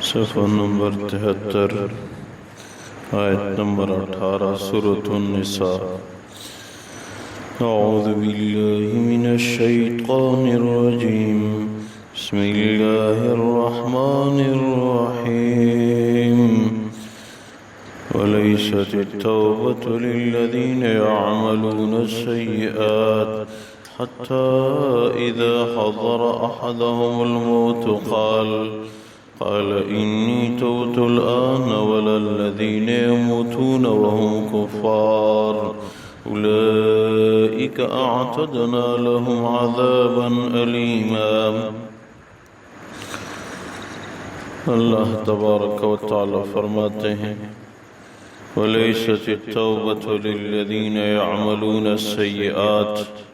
صفحہ نمبر 73 آیت نمبر 18 سورة النساء۔ اعوذ باللہ من الشیطان الرجیم، بسم اللہ الرحمن الرحیم۔ ولیست التوبة للذین يعملون السیئات حتى إذا حضر أحدهم الموت قال إني تبت الآن ولا الذين يموتون وهم كفار أولئك أعتدنا لهم عذابا أليما۔ اللہ تبارک و تعالی فرماتے ہیں وَلَيْسَتِ التَّوْبَةُ لِلَّذِينَ يَعْمَلُونَ السَّيِّئَاتِ،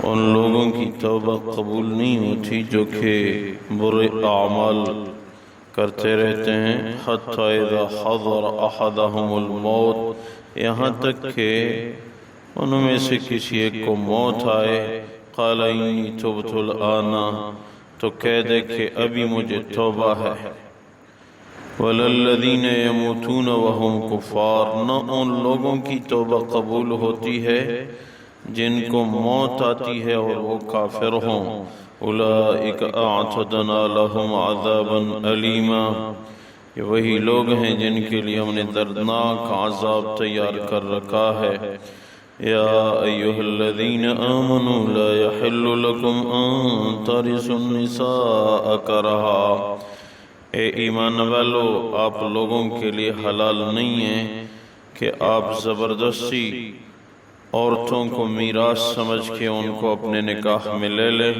ان لوگوں کی توبہ قبول نہیں ہوتی جو کہ برے اعمال کرتے رہتے ہیں، حتی اذا حضر احدہم الموت، یہاں تک کہ ان میں سے کسی ایک کو موت آئے، قال انی تبت الآن، تو کہہ دے کہ ابھی مجھے توبہ ہے، وَلَا الَّذِينَ يَمُوتُونَ وَهُمْ كُفَّارٌ، نہ ان لوگوں کی توبہ قبول ہوتی ہے جن کو موت آتی ہے اور وہ کافر ہوں، اولئک اعتدنا لهم عذابا علیما، یہ وہی لوگ ہیں جن کے لیے ہم نے دردناک عذاب تیار کر رکھا ہے۔ یا ایھا الذین آمنوا لا یحل لکم ان ترثوا النساء کرہا، اے ایمان والو آپ لوگوں کے لیے حلال نہیں ہے کہ آپ زبردستی عورتوں کو میراث سمجھ کے ان کو اپنے نکاح میں لے لے،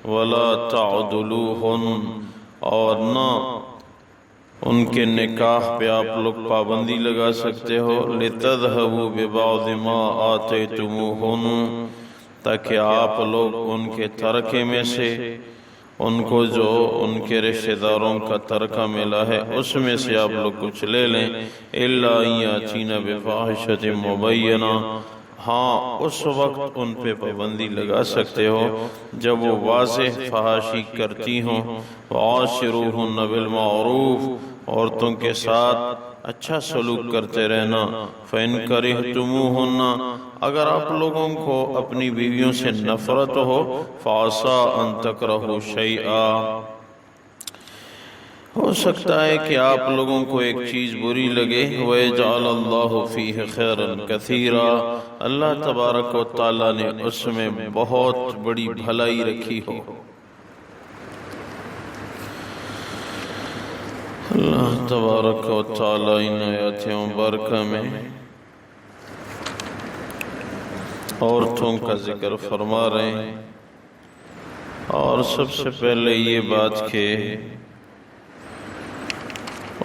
وَلَا تَعْضُلُوهُنْ، اور نہ ان کے نکاح پہ آپ لوگ پابندی لگا سکتے ہو، لِتَذْهَبُوا بِبَعْضِ مَا آتَيْتُمُوهُنْ، تاکہ آپ لوگ ان کے ترکے میں سے ان کو جو ان کے رشتہ داروں کا ترکہ ملا ہے اس میں سے آپ لوگ کچھ لے لیں، إِلَّا أَن يَأْتِينَ بِفَاحِشَةٍ مُبَيِّنَةٍ، ہاں اس وقت ان پہ پابندی لگا سکتے ہو جب وہ واضح فحاشی کرتی ہوں، وَعَاشِرُوهُنَّ بِالْمَعْرُوفِ، عورتوں کے ساتھ اچھا سلوک کرتے رہنا، فَإِن كَرِهْتُمُوهُنَّ، اگر آپ لوگوں کو اپنی بیویوں سے نفرت ہو، فَعَسَىٰ أَن تَكْرَهُوا شَيْئًا، ہو سکتا ہے کہ آپ لوگوں کو ایک چیز بری لگے، وَيَجْعَلَ اللَّهُ فِيهِ خَيْرًا كَثِيرًا، اللہ تبارک و تعالی نے اس میں بہت بڑی بھلائی رکھی ہو۔ اللہ تبارک و تعالی ان آیات مبارکہ میں عورتوں کا ذکر فرما رہے ہیں، اور سب سے پہلے یہ بات کہ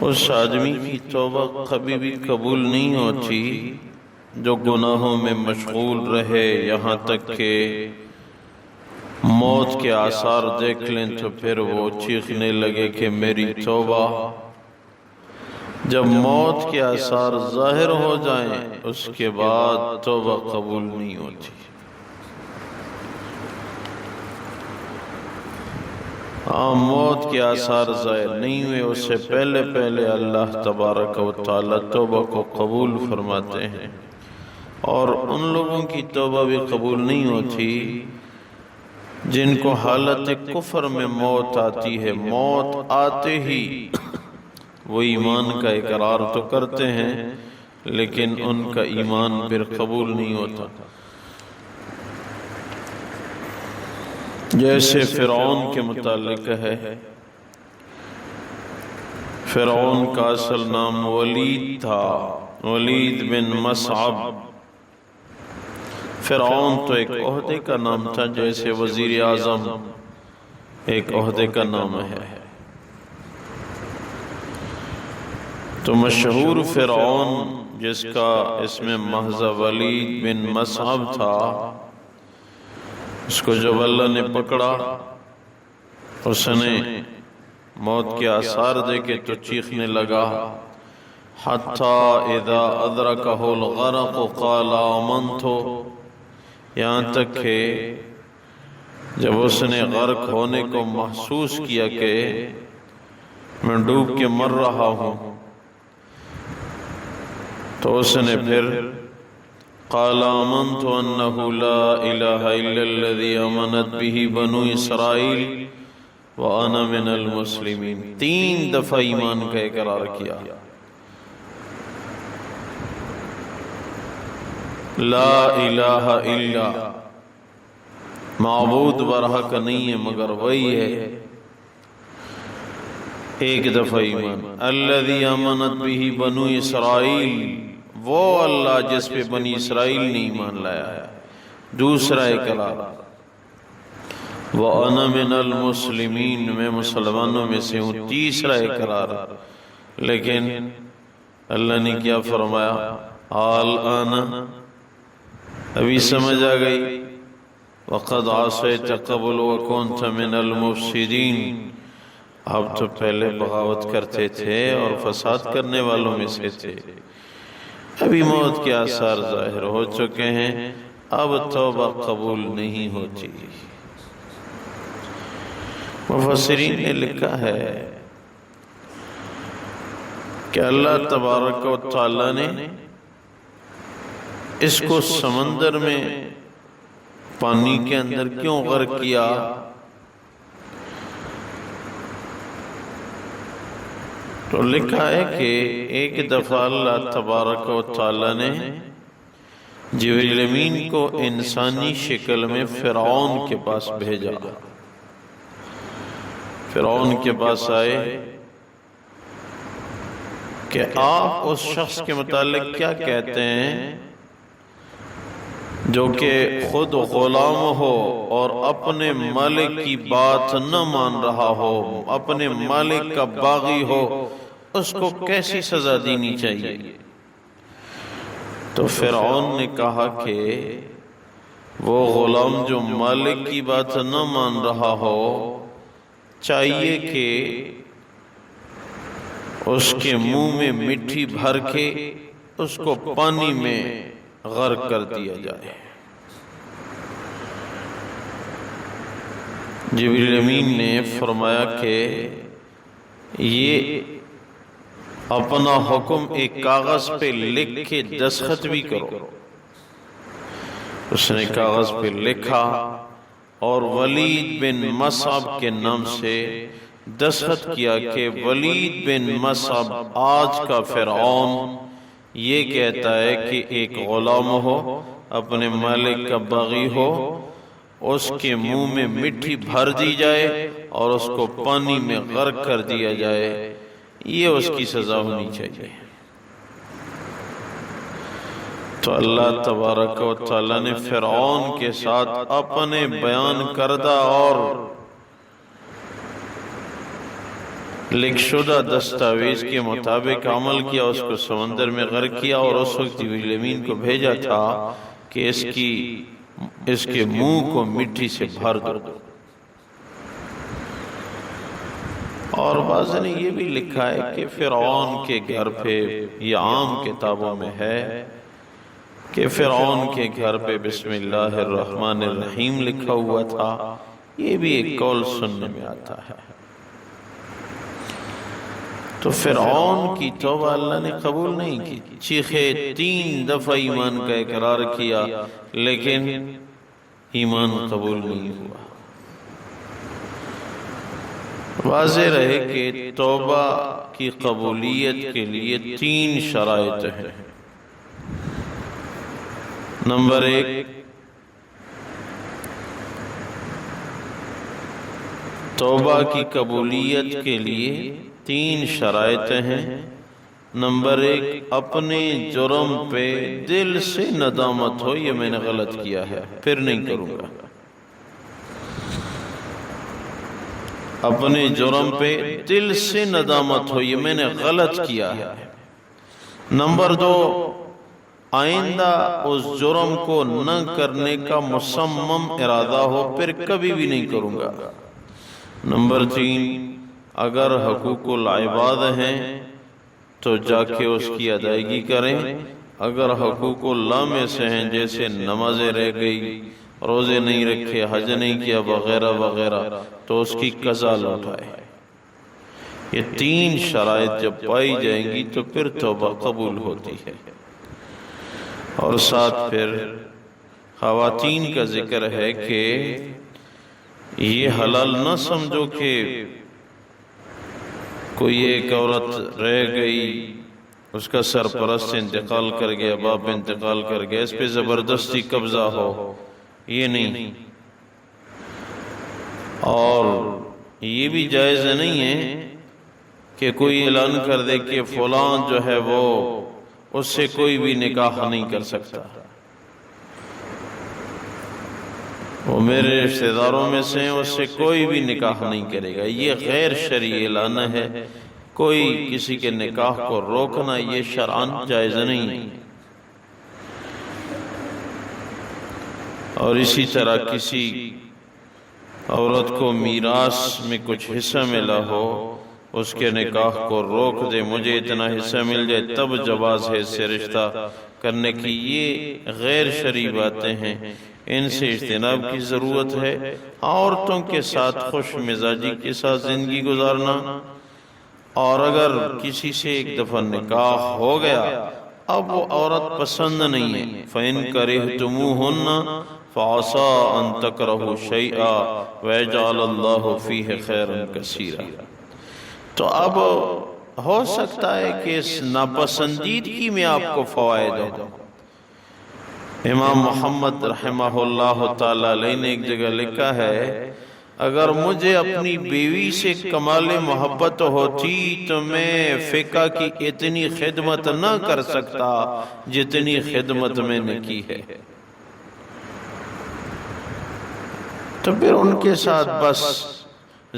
اس آدمی کی توبہ کبھی بھی قبول نہیں ہوتی جو گناہوں میں مشغول رہے، یہاں تک کہ موت کے آثار دیکھ لیں تو پھر وہ چیخنے لگے کہ میری توبہ۔ جب موت کے آثار ظاہر ہو جائیں اس کے بعد توبہ قبول نہیں ہوتی۔ موت کے آثار ظاہر نہیں ہوئے اس سے پہلے اللہ تبارک و تعالی توبہ کو قبول فرماتے ہیں، اور ان لوگوں کی توبہ بھی قبول نہیں ہوتی جن کو حالت کفر میں موت آتی ہے، موت آتے ہی وہ ایمان کا اقرار تو کرتے ہیں لیکن ان کا ایمان پھر قبول نہیں ہوتا۔ جیسے فرعون کے متعلق ہے، فرعون کا اصل نام ولید تھا، ولید بن مصعب۔ فرعون تو ایک عہدے کا نام تھا، جیسے وزیر اعظم ایک عہدے کا نام ہے، تو مشہور فرعون جس کا اسم محض ولید بن مصعب تھا، اس کو جب اللہ نے پکڑا اس نے موت کے آثار دیکھے تو چیخنے لگا، حَتَّى إِذَا أَدْرَكَهُ الْغَرَقُ قَالَ آمَنْتُ، یہاں تک کہ جب اس نے غرق ہونے کو محسوس کیا کہ میں ڈوب کے مر رہا ہوں، تو اس نے پھر قال آمنت انہ لا الہ الا الذی آمنت بہ بنو اسرائیل وانا من المسلمین، 3 دفعہ ایمان کا اقرار کیا۔ لا الہ الا، معبود برحق نہیں ہے مگر وہی ہے، ایک دفعہ ایمان۔ الذی آمنت بہ بنو اسرائیل، وہ اللہ جس پہ بنی اسرائیل نے ایمان لایا ہے، دوسرا اقرار۔ وَأَنَا مِنَ الْمُسْلِمِينَ، میں مسلمانوں میں سے ہوں، تیسرا اقرار۔ لیکن اللہ نے کیا فرمایا؟ الآن، ابھی سمجھ آ گئی، وَقَدْ عَصَيْتَ قَبْلُ وَكُنْتَ مِنَ الْمُفْسِدِينَ، آپ تو پہلے بغاوت کرتے تھے اور فساد کرنے والوں میں سے تھے، ابھی موت کے آثار ظاہر ہو چکے ہیں، اب توبہ قبول نہیں ہوتی۔ مفسرین نے لکھا ہے کہ اللہ تبارک و تعالی نے اس کو سمندر میں پانی کے اندر کیوں غرق کیا؟ تو لکھا ہے کہ ایک دفعہ اللہ تبارک و تعالی نے جبریل امین کو انسانی شکل میں فرعون کے پاس بھیجا۔ فرعون کے پاس آئے کہ آپ اس شخص کے متعلق کیا کہتے ہیں جو کہ خود غلام ہو اور اپنے مالک کی بات نہ مان رہا ہو، اپنے مالک کا باغی ہو، اس کو کیسی سزا دینی چاہیے؟ تو فرعون نے کہا کہ وہ غلام جو مالک کی بات نہ مان رہا ہو، چاہیے کہ اس کے منہ میں مٹی بھر کے اس کو پانی میں غرق کر دیا جائے۔ جبریل امین نے فرمایا کہ یہ اپنا حکم ایک کاغذ پہ لکھ کے دستخط بھی کرو۔ اس نے کاغذ پہ لکھا اور ولید بن مصعب کے نام سے دستخط کیا کہ ولید بن مصعب آج کا فرعون یہ کہتا ہے کہ ایک غلام ہو، اپنے مالک کا باغی ہو، اس کے منہ میں مٹی بھر دی جائے اور اس کو پانی میں غرق کر دیا جائے، یہ اس کی سزا ہونی چاہیے۔ تو اللہ تبارک و تعالی نے فرعون کے ساتھ اپنے بیان کردہ اور لکھ شدہ دستاویز کے مطابق عمل کیا، اس کو سمندر میں غرق کیا، اور اس وقت جبریل امین کو بھیجا تھا کہ اس کے منہ کو مٹی سے بھر دو۔ اور بعض نے یہ بھی لکھا ہے کہ فرعون کے گھر پہ، یہ عام کتابوں میں ہے کہ فرعون کے گھر پہ بسم اللہ الرحمن الرحیم لکھا ہوا تھا، یہ بھی ایک قول سننے میں آتا ہے۔ تو فرعون کی توبہ اللہ نے قبول نہیں کی، چیخے 3 دفعہ ایمان کا اقرار کیا، لیکن ایمان قبول نہیں ہوا۔ واضح رہے کہ توبہ کی قبولیت کے لیے 3 شرائط ہیں۔ نمبر 1، توبہ کی قبولیت کے لیے 3 شرائط ہیں۔ نمبر 1، اپنے جرم پہ دل سے ندامت ہو، یہ میں نے غلط کیا ہے، پھر نہیں کروں گا۔ اپنے جرم پہ دل سے ندامت ہو، یہ میں نے غلط کیا ہے۔ نمبر 2، آئندہ اس جرم کو نہ کرنے کا مصمم ارادہ ہو، پھر کبھی بھی نہیں کروں گا۔ نمبر 3، اگر حقوق العباد ہیں تو جا کے اس کی ادائیگی کریں، اگر حقوق اللہ میں سے ہیں جیسے نمازیں رہ گئی، روزے نہیں رکھے، حج نہیں کیا وغیرہ وغیرہ، تو اس کی قضا لوٹائے۔ یہ 3 شرائط جب پائی جائیں گی تو پھر توبہ قبول ہوتی ہے۔ اور ساتھ پھر خواتین کا ذکر ہے کہ یہ حلال نہ سمجھو کہ کوئی ایک عورت رہ گئی، اس کا سرپرست انتقال کر گیا، باپ انتقال کر گیا، اس پہ زبردستی قبضہ ہو، یہ نہیں۔ اور یہ بھی جائز نہیں ہے کہ کوئی اعلان کر دے کہ فلاں جو ہے وہ اس سے کوئی بھی نکاح نہیں کر سکتا، وہ میرے رشتہ داروں میں سے اس سے کوئی بھی نکاح نہیں کرے گا۔ یہ غیر شرعی اعلان ہے، کوئی کسی کے نکاح کو روکنا یہ شرعاً جائز نہیں۔ اور اسی طرح کسی عورت کو میراث میں کچھ حصہ ملا ہو، اس کے نکاح کو روک دے، مجھے اتنا حصہ مل جائے تب جواز ہے اس سے رشتہ کرنے کی، یہ غیر شرعی باتیں ہیں، ان سے اجتناب کی ضرورت ہے۔ عورتوں کے ساتھ خوش مزاجی کے ساتھ زندگی گزارنا، اور اگر کسی سے ایک دفعہ نکاح ہو گیا اب وہ عورت پسند نہیں ہے، فَإِن كَرِهْتُمُوهُنَّ فَعَسَىٰ أَن تَكْرَهُوا شَيْئًا وَيَجْعَلَ اللَّهُ فِيهِ خَيْرًا كَثِيرًا۔ تو اب ہو سکتا ہے کہ اس ناپسندیدگی میں آپ کو فوائد ہو۔ امام محمد رحمہ اللہ تعالی علیہ نے ایک جگہ لکھا ہے، اگر مجھے اپنی بیوی سے کمال محبت ہوتی تو میں فقہ کی اتنی خدمت نہ کر سکتا جتنی خدمت میں نے کی ہے۔ تو پھر ان کے ساتھ بس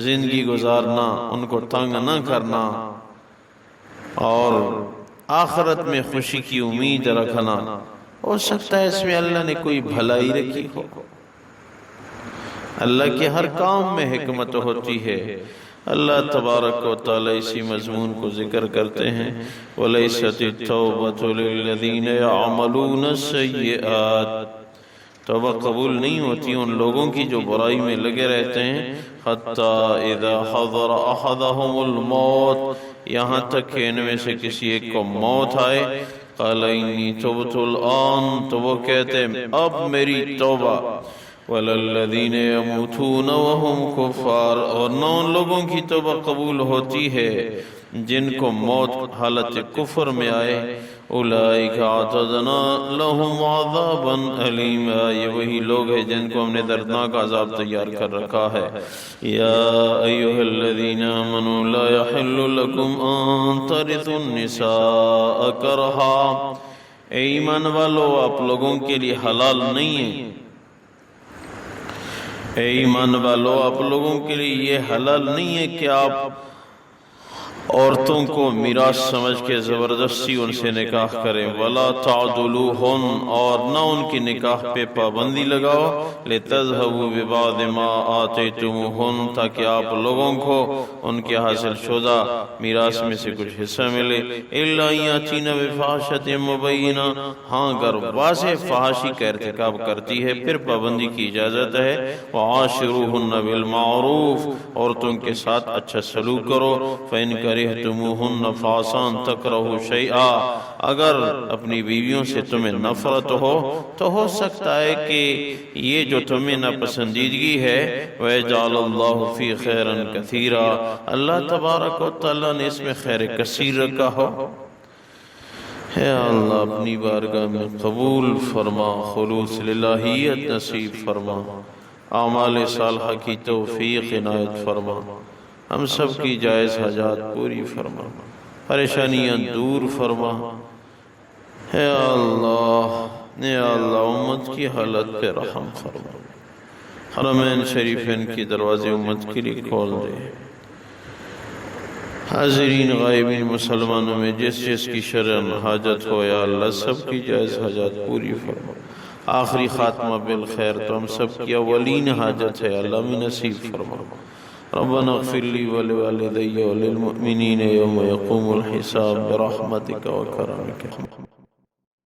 زندگی گزارنا، ان کو تنگ نہ کرنا، اور آخرت میں خوشی کی امید رکھنا، ہو سکتا ہے اس میں اللہ نے کوئی بھلائی رکھی ہو۔ اللہ کے ہر کام میں حکمت ہوتی ہے۔ اللہ تبارک و تعالی اسی مضمون کو ذکر کرتے ہیں، وَلَيْسَتِ التَّوْبَةُ لِلَّذِينَ يَعْمَلُونَ السَّيِّئَاتِ، توبہ قبول نہیں ہوتی ان لوگوں کی جو برائی میں لگے رہتے ہیں، حَتَّى إِذَا حَضَرَ أَحَدَهُمُ الْمَوْتِ، یہاں تک کہ ان میں سے کسی ایک کو موت آئے، قَالَ إِنِّي تُبْتُ الْآنَ، تو وہ کہتے ہیں اب میری توبہ، وَلَلَّذِينَ يَمُوتُونَ وَهُمْ كُفَّارٌ، اور نہ ان لوگوں کی توبہ قبول ہوتی ہے جن کو موت حالت کفر میں آئے، اولئک اعتدنا لهم عذابا الیما، یہ وہی لوگ ہیں جن کو ہم نے دردناک عذاب تیار کر رکھا ہے۔ یا ایھا الذین آمنوا لا یحل لکم ان ترثوا النساء کرہا، اے ایمان والو آپ لوگوں کے لیے حلال نہیں ہے، اے ایمان والو آپ لوگوں کے لیے یہ حلال نہیں ہے کہ آپ عورتوں کو میراث سمجھ کے زبردستی ان سے نکاح کریں، وَلَا تَعْضُلُوهُنْ، اور نہ ان کی نکاح پہ پابندی لگاؤ، لِتَذْهَبُوا بِبَعْضِ مَا آتَيْتُمُوهُنْ، تاکہ آپ لوگوں کو ان کے حاصل شدہ میراث میں سے کچھ حصہ ملے، إِلَّا أَن يَأْتِينَ بِفَاحِشَةٍ مُبَيِّنَةٍ، ہاں اگر واضح فحاشی کا ارتکاب کرتی ہے پھر پابندی کی اجازت ہے، وَعَاشِرُوهُنَّ بِالْمَعْرُوفِ، عورتوں کے ساتھ اچھا سلوک کرو، فَإِن كَرِهْتُمُوهُنَّ فَعَسَىٰ أَن تَكْرَهُوا شَيْئًا، اگر اپنی بیویوں سے تمہیں نفرت ہو تو ہو سکتا ہے کہ یہ جو تمہیں ناپسندیدگی ہے، وَيَجْعَلَ اللَّهُ فِي خَيْرًا كَثِيرًا، اللہ تبارک و تعالیٰ نے اس میں خیر کثیر رکھا ہو۔ اے اللہ اپنی بارگاہ میں قبول فرما، خلوص للہیت نصیب فرما، اعمال صالحہ کی توفیق عنایت فرما، ہم سب کی جائز حاجات پوری فرما، پریشانیاں دور فرما۔ اے اللہ امت کی حالت پہ رحم فرما، حرمین شریفین کی دروازے امت کے لیے کھول دے، حاضرین غائبین مسلمانوں میں جس جس کی شرعاً حاجت ہو یا اللہ سب کی جائز حاجات پوری فرما، آخری خاتمہ بالخیر تو ہم سب کی اولین حاجت ہے، اللہ میں نصیب فرما۔ ربنا اغفر لي ولوالدي وللمؤمنين يوم يقوم الحساب برحمتك وكرمك۔